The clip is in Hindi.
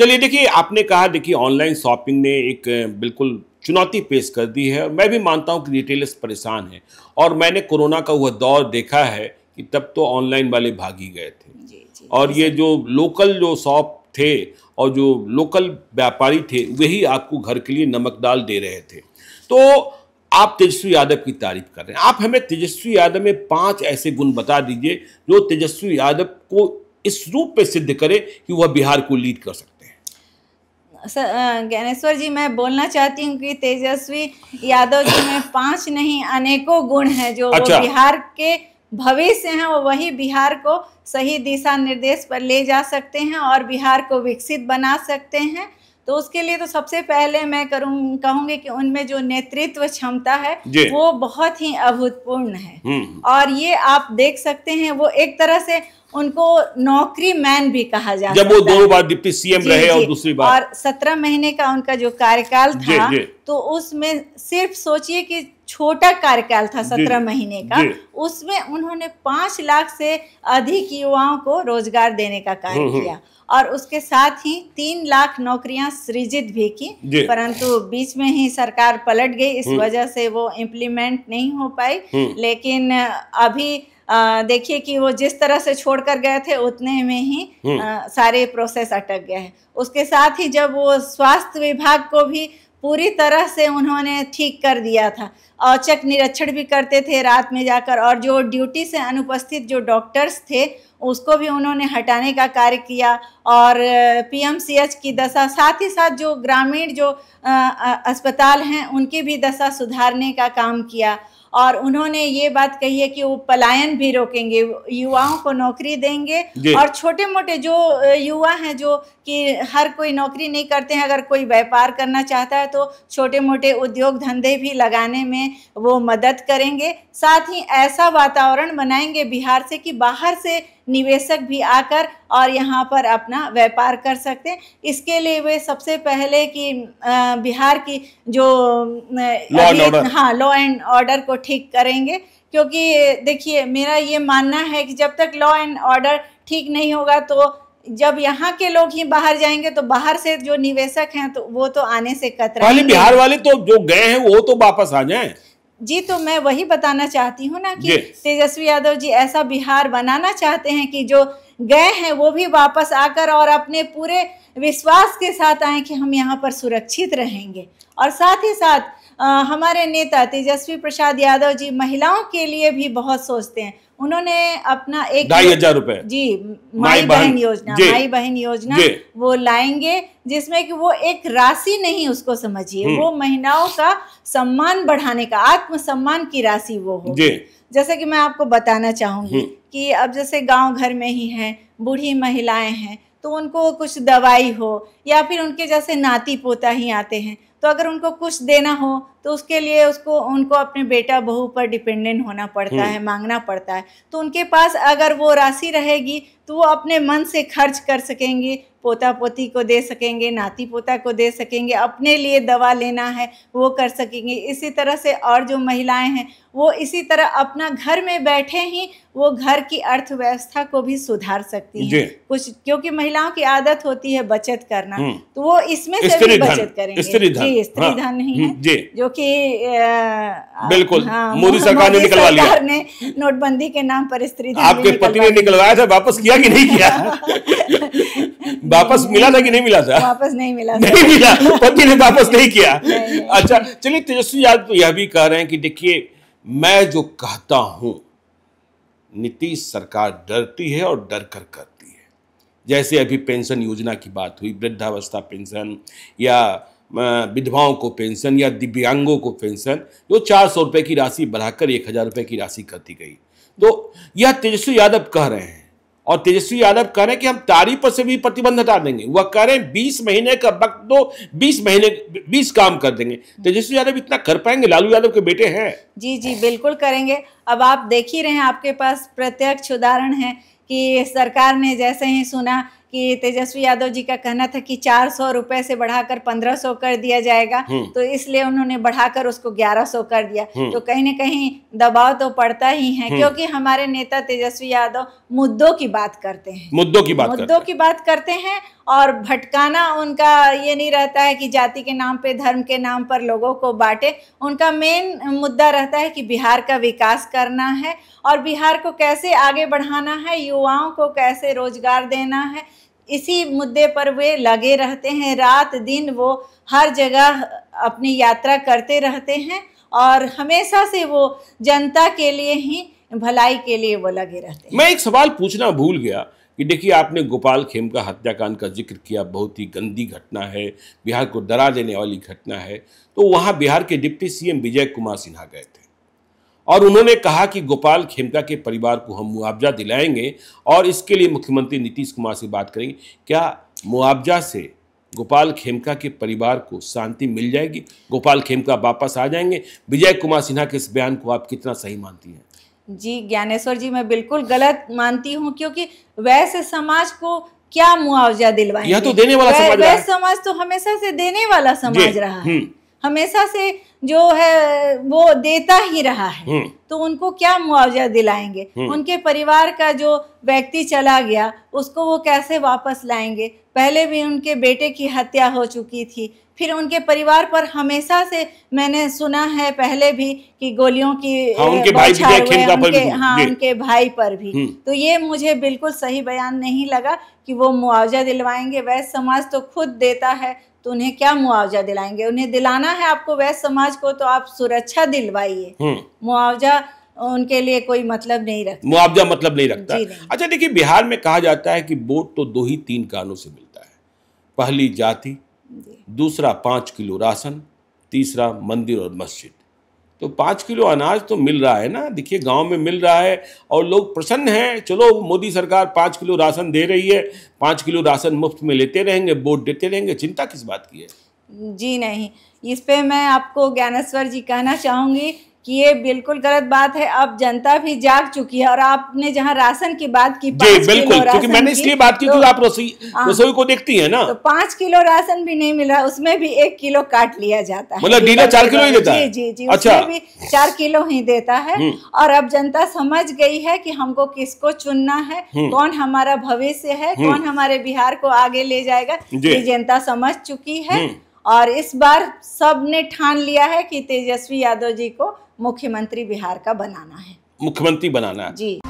चलिए देखिए, आपने कहा देखिए ऑनलाइन शॉपिंग ने एक बिल्कुल चुनौती पेश कर दी है। मैं भी मानता हूं कि रिटेलर्स परेशान हैं, और मैंने कोरोना का वह दौर देखा है कि तब तो ऑनलाइन वाले भाग ही गए थे। जी और ये जो लोकल जो शॉप थे और जो लोकल व्यापारी थे, वही आपको घर के लिए नमक दाल दे रहे थे। तो आप तेजस्वी यादव की तारीफ कर रहे हैं, आप हमें तेजस्वी यादव में 5 ऐसे गुण बता दीजिए जो तेजस्वी यादव को इस रूप में सिद्ध करे कि वह बिहार को लीड कर सकते हैं। ज्ञानेश्वर जी, मैं बोलना चाहती हूँ कि तेजस्वी यादव जी में 5 नहीं अनेकों गुण हैं जो अच्छा। वो बिहार के भविष्य हैं, और वही बिहार को सही दिशा निर्देश पर ले जा सकते हैं और बिहार को विकसित बना सकते हैं। तो उसके लिए तो सबसे पहले मैं कहूँगी कि उनमें जो नेतृत्व क्षमता है वो बहुत ही अभूतपूर्ण है। और ये आप देख सकते हैं, वो एक तरह से उनको नौकरी मैन भी कहा जा सकता है। जब वो 2 बार डिप्टी सीएम रहे और दूसरी बार, और 17 महीने का उनका जो कार्यकाल था, तो उसमें सिर्फ सोचिए कि छोटा कार्यकाल था 17 महीने का, उसमें उन्होंने 5 लाख से अधिक युवाओं को रोजगार देने का कार्य किया, और उसके साथ ही 3 लाख नौकरियां सृजित भी की। परंतु बीच में ही सरकार पलट गई, इस वजह से वो इम्प्लीमेंट नहीं हो पाई। लेकिन अभी देखिए कि वो जिस तरह से छोड़कर गए थे उतने में ही सारे प्रोसेस अटक गए हैं। उसके साथ ही जब वो स्वास्थ्य विभाग को भी पूरी तरह से उन्होंने ठीक कर दिया था, औचक निरीक्षण भी करते थे रात में जाकर, और जो ड्यूटी से अनुपस्थित जो डॉक्टर्स थे उसको भी उन्होंने हटाने का कार्य किया, और पीएमसीएच की दशा, साथ ही साथ जो ग्रामीण जो अस्पताल हैं उनकी भी दशा सुधारने का काम किया। और उन्होंने ये बात कही है कि वो पलायन भी रोकेंगे, युवाओं को नौकरी देंगे, और छोटे मोटे जो युवा हैं जो कि हर कोई नौकरी नहीं करते हैं, अगर कोई व्यापार करना चाहता है तो छोटे मोटे उद्योग धंधे भी लगाने में वो मदद करेंगे। साथ ही ऐसा वातावरण बनाएंगे बिहार से कि बाहर से निवेशक भी आकर और यहाँ पर अपना व्यापार कर सकते हैं। इसके लिए वे सबसे पहले कि बिहार की जो लॉ एंड ऑर्डर को ठीक करेंगे, क्योंकि देखिए मेरा ये मानना है कि जब तक लॉ एंड ऑर्डर ठीक नहीं होगा, तो जब यहाँ के लोग ही बाहर जाएंगे तो बाहर से जो निवेशक हैं तो वो तो आने से कतराएंगे। बिहार वाले तो जो गए हैं वो तो वापस आ जाएं। जी, तो मैं वही बताना चाहती हूँ ना कि तेजस्वी यादव जी ऐसा बिहार बनाना चाहते हैं कि जो गए हैं वो भी वापस आकर और अपने पूरे विश्वास के साथ आए कि हम यहाँ पर सुरक्षित रहेंगे। और साथ ही साथ हमारे नेता तेजस्वी प्रसाद यादव जी महिलाओं के लिए भी बहुत सोचते हैं। उन्होंने अपना एक 2,500 रुपए माई बहन योजना वो लाएंगे, जिसमें कि वो एक राशि नहीं उसको समझिए, वो महिलाओं का सम्मान बढ़ाने का, आत्मसम्मान की राशि वो हो। जैसे कि मैं आपको बताना चाहूंगी कि अब जैसे गांव घर में ही हैं, बूढ़ी महिलाएं हैं, तो उनको कुछ दवाई हो या फिर उनके जैसे नाती पोता ही आते हैं, तो अगर उनको कुछ देना हो तो उसके लिए उनको अपने बेटा बहू पर डिपेंडेंट होना पड़ता है, मांगना पड़ता है। तो उनके पास अगर वो राशि रहेगी तो वो अपने मन से खर्च कर सकेंगे, पोता पोती को दे सकेंगे, नाती पोता को दे सकेंगे, अपने लिए दवा लेना है वो कर सकेंगे। इसी तरह से और जो महिलाएं हैं वो इसी तरह अपना घर में बैठे ही वो घर की अर्थव्यवस्था को भी सुधार सकती हैं कुछ, क्योंकि महिलाओं की आदत होती है बचत करना, तो वो इसमें से भी बचत करेंगे। स्त्री धन नहीं है जो कि बिल्कुल मोदी सरकार ने निकलवा लिया, ने नोटबंदी के नाम पर स्त्री धन आपके पति ने निकलवाया था, वापस किया कि नहीं किया? वापस मिला था कि नहीं मिला था? वापस नहीं मिला, पति ने वापस नहीं किया। अच्छा चलिए, तेजस्वी यादव तो यह भी कह रहे हैं कि देखिए मैं जो कहता हूं नीतीश सरकार डरती है और डर कर करती है। जैसे अभी पेंशन योजना की बात हुई, वृद्धावस्था पेंशन या विधवाओं को पेंशन या दिव्यांगों को पेंशन, जो 400 रुपए की राशि बढ़ाकर 1,000 रुपए की राशि कर दी गई। तो यह तेजस्वी यादव कह रहे हैं, और तेजस्वी यादव कह रहे हैं कि हम तारीफ पर से भी प्रतिबंध हटा देंगे। वह कह रहे हैं 20 महीने का वक्त दो, 20 काम कर देंगे। तेजस्वी यादव इतना कर पाएंगे? लालू यादव के बेटे हैं। जी बिल्कुल करेंगे। अब आप देख ही रहे हैं, आपके पास प्रत्यक्ष उदाहरण है कि सरकार ने जैसे ही सुना कि तेजस्वी यादव जी का कहना था कि 400 रुपए से बढ़ाकर 1500 कर दिया जाएगा, तो इसलिए उन्होंने बढ़ाकर उसको 1100 कर दिया। तो कहीं ना कहीं दबाव तो पड़ता ही है, क्योंकि हमारे नेता तेजस्वी यादव मुद्दों की बात करते हैं, मुद्दों की बात करते हैं, और भटकाना उनका ये नहीं रहता है कि जाति के नाम पे, धर्म के नाम पर लोगों को बांटे। उनका मेन मुद्दा रहता है कि बिहार का विकास करना है और बिहार को कैसे आगे बढ़ाना है, युवाओं को कैसे रोजगार देना है। इसी मुद्दे पर वे लगे रहते हैं, रात दिन वो हर जगह अपनी यात्रा करते रहते हैं और हमेशा से वो जनता के लिए ही, भलाई के लिए वो लगे रहते हैं। मैं एक सवाल पूछना भूल गया कि देखिए, आपने गोपाल खेमका हत्याकांड का जिक्र किया, बहुत ही गंदी घटना है, बिहार को डरा देने वाली घटना है। तो वहां बिहार के डिप्टी सीएम विजय कुमार सिन्हा गए थे और उन्होंने कहा कि गोपाल खेमका के परिवार को हम मुआवजा दिलाएंगे और इसके लिए मुख्यमंत्री नीतीश कुमार से बात करेंगे। क्या मुआवजा से गोपाल खेमका के परिवार को शांति मिल जाएगी, गोपाल खेमका वापस आ जाएंगे? विजय कुमार सिन्हा के इस बयान को आप कितना सही मानती हैं? जी ज्ञानेश्वर जी, मैं बिल्कुल गलत मानती हूँ, क्योंकि वैसे समाज को क्या मुआवजा दिलवाएंगे? यह तो देने वाला समाज रहा है। वैसे समाज तो हमेशा से देने वाला समाज रहा है, हमेशा से जो है वो देता ही रहा है, तो उनको क्या मुआवजा दिलाएंगे? उनके परिवार का जो व्यक्ति चला गया उसको वो कैसे वापस लाएंगे? पहले भी उनके बेटे की हत्या हो चुकी थी, फिर उनके परिवार पर हमेशा से मैंने सुना है पहले भी कि गोलियों की उनके भाई उनके भाई पर भी। तो ये मुझे बिल्कुल सही बयान नहीं लगा कि वो मुआवजा दिलवाएंगे। वैश्य समाज तो खुद देता है, तो उन्हें क्या मुआवजा दिलाएंगे? उन्हें दिलाना है आपको वैश्य समाज को, तो आप सुरक्षा दिलवाइए, मुआवजा उनके लिए कोई मतलब नहीं रखता, मुआवजा मतलब नहीं रखता। अच्छा देखिए, बिहार में कहा जाता है कि वोट तो 2 ही 3 कारणों से मिलता है। पहली जाति, दूसरा 5 किलो राशन, तीसरा मंदिर और मस्जिद। तो 5 किलो अनाज तो मिल रहा है ना, देखिए गांव में मिल रहा है और लोग प्रसन्न हैं। चलो मोदी सरकार 5 किलो राशन दे रही है, 5 किलो राशन मुफ्त में लेते रहेंगे, वोट देते रहेंगे, चिंता किस बात की है? जी नहीं, इस पे मैं आपको ज्ञानेश्वर जी कहना चाहूंगी कि ये बिल्कुल गलत बात है। अब जनता भी जाग चुकी है, और आपने जहां राशन की बात की, 5 बिल्कुल, क्योंकि मैंने इसलिए बात की क्योंकि आप रसोई को देखती हैं ना, तो 5 किलो राशन भी नहीं मिल रहा, उसमें भी 1 किलो काट लिया जाता है। मतलब डीलर 4 किलो ही देता है? जी, अच्छा, उसमें भी 4 किलो ही देता है। और अब जनता समझ गई है कि हमको किसको चुनना है, कौन हमारा भविष्य है, कौन हमारे बिहार को आगे ले जाएगा, ये जनता समझ चुकी है। और इस बार सबने ठान लिया है कि तेजस्वी यादव जी को मुख्यमंत्री बिहार का बनाना है, मुख्यमंत्री बनाना है। जी।